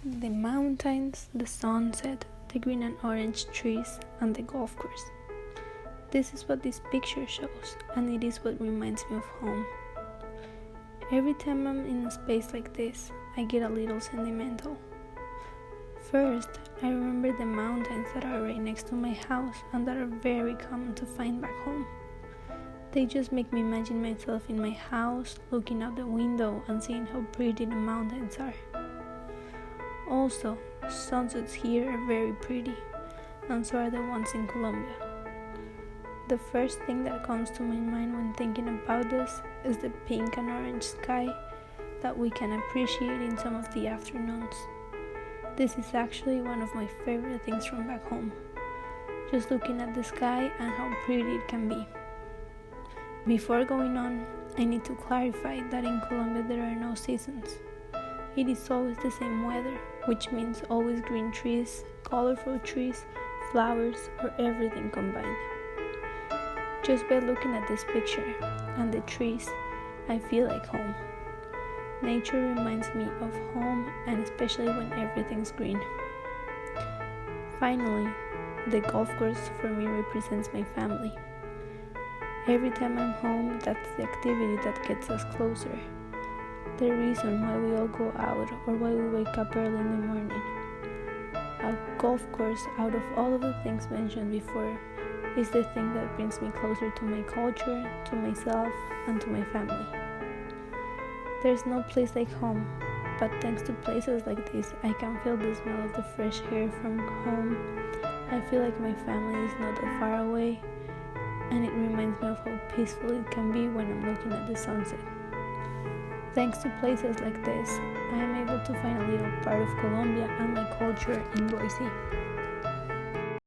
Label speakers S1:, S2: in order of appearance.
S1: The mountains, the sunset, the green and orange trees, and the golf course. This is what this picture shows, and it is what reminds me of home. Every time I'm in a space like this, I get a little sentimental. First, I remember the mountains that are right next to my house and that are very common to find back home. They just make me imagine myself in my house, looking out the window and seeing how pretty the mountains are. Also, sunsets here are very pretty, and so are the ones in Colombia. The first thing that comes to my mind when thinking about this is the pink and orange sky that we can appreciate in some of the afternoons. This is actually one of my favorite things from back home, just looking at the sky and how pretty it can be. Before going on, I need to clarify that in Colombia there are no seasons. It is always the same weather, which means always green trees, colorful trees, flowers, or everything combined. Just by looking at this picture and the trees, I feel like home. Nature reminds me of home, and especially when everything's green. Finally, the golf course for me represents my family. Every time I'm home, that's the activity that gets us closer. The reason why we all go out or why we wake up early in the morning. A golf course, out of all of the things mentioned before, is the thing that brings me closer to my culture, to myself, and to my family. There's no place like home, but thanks to places like this, I can feel the smell of the fresh air from home. I feel like my family is not that far away, and it reminds me of how peaceful it can be when I'm looking at the sunset. Thanks to places like this, I am able to find a little part of Colombia and my culture in Boise.